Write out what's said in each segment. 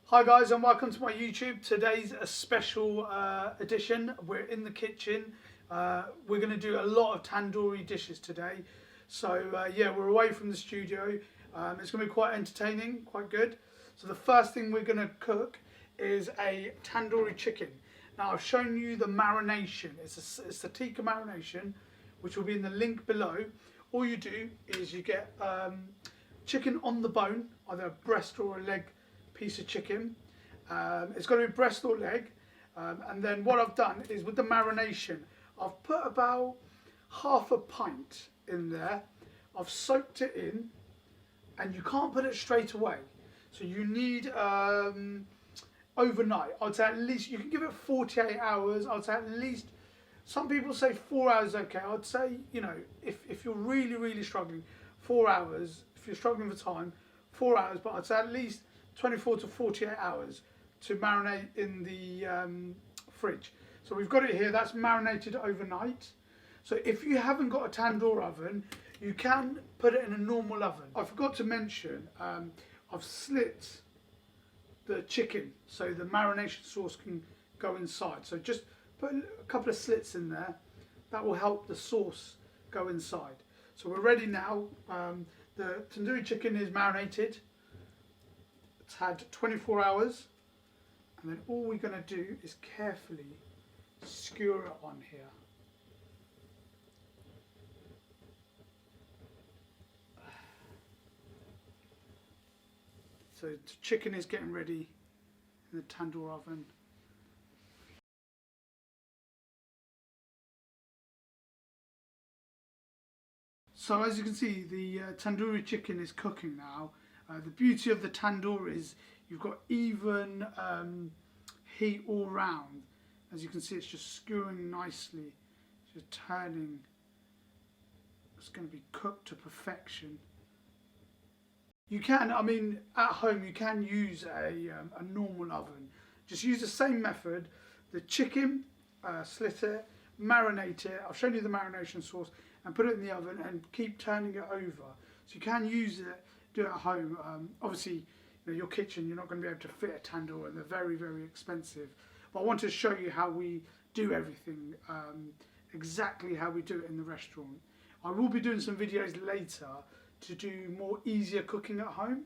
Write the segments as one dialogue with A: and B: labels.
A: Hi guys and welcome to my YouTube. Today's a special edition. We're in the kitchen. We're going to do a lot of tandoori dishes today. So yeah, we're away from the studio. It's going to be quite entertaining, quite good. So the first thing we're going to cook is a tandoori chicken. Now I've shown you the marination. It's the tikka marination, which will be in the link below. All you do is you get chicken on the bone, either a breast or a leg piece of chicken. It's got to be breast or leg, and then what I've done is with the marination I've put about half a pint in there. I've soaked it in, and you can't put it straight away, so you need overnight. I'd say at least you can give it 48 hours. I'd say at least, some people say 4 hours okay. I'd say, you know, if you're really struggling, 4 hours. If you're struggling for time, 4 hours, but I'd say at least 24 to 48 hours to marinate in the fridge. So we've got it here, that's marinated overnight. So if you haven't got a tandoor oven, you can put it in a normal oven. I forgot to mention, I've slit the chicken so the marination sauce can go inside. So just put a couple of slits in there, that will help the sauce go inside. So we're ready now. The tandoori chicken is marinated. It's had 24 hours, and then all we're going to do is carefully skewer it on here. So the chicken is getting ready in the tandoor oven. So as you can see, the tandoori chicken is cooking now. The beauty of the tandoor is you've got even heat all round. As you can see, it's just skewering nicely. It's just turning. It's going to be cooked to perfection. You can, I mean, at home you can use a normal oven. Just use the same method. The chicken, slit it, marinate it. I've shown you the marination sauce, and put it in the oven and keep turning it over. So you can use it. Do it at home. Obviously, you know, your kitchen, you're not going to be able to fit a tandoor, and they're very expensive. But I want to show you how we do everything, exactly how we do it in the restaurant. I will be doing some videos later to do more easier cooking at home,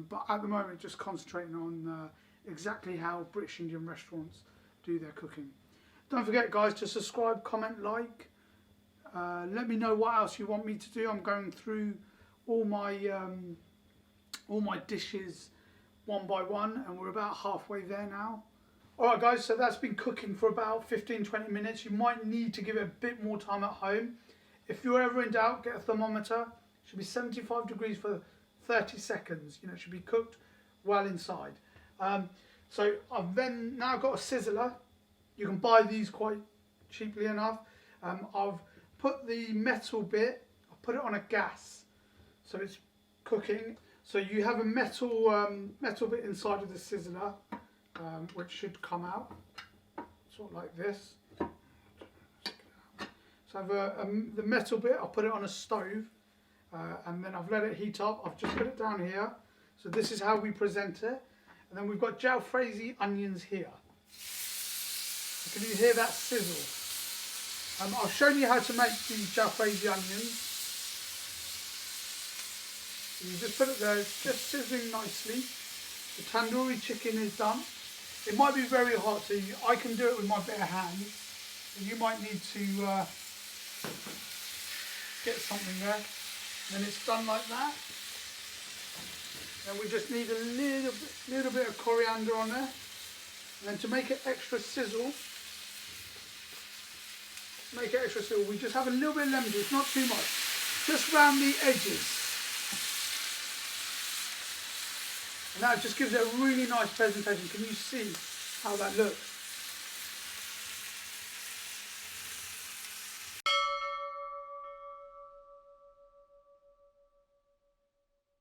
A: but at the moment just concentrating on exactly how British Indian restaurants do their cooking. Don't forget guys to subscribe, comment, like. Let me know what else you want me to do. I'm going through all my dishes one by one, and we're about halfway there now. Alright guys, so that's been cooking for about 15-20 minutes. You might need to give it a bit more time at home. If you're ever in doubt, get a thermometer. It should be 75 degrees for 30 seconds. You know, it should be cooked well inside. So I've then now got a sizzler. You can buy these quite cheaply enough. I've put the metal bit, I've put it on a gas, so it's cooking. So you have a metal bit inside of the sizzler, which should come out sort of like this. So I have the metal bit, I'll put it on a stove, and then I've let it heat up. I've just put it down here. So this is how we present it. And then we've got jalfrezi onions here. Can you hear that sizzle? I've shown you how to make the jalfrezi onions. So you just put it there, it's just sizzling nicely. The tandoori chicken is done. It might be very hot, so I can do it with my bare hands. And you might need to get something there. Then it's done like that. Then we just need a little bit of coriander on there. And then to make it extra sizzle, we just have a little bit of lemon juice, not too much, just around the edges. And that just gives it a really nice presentation. Can you see how that looks?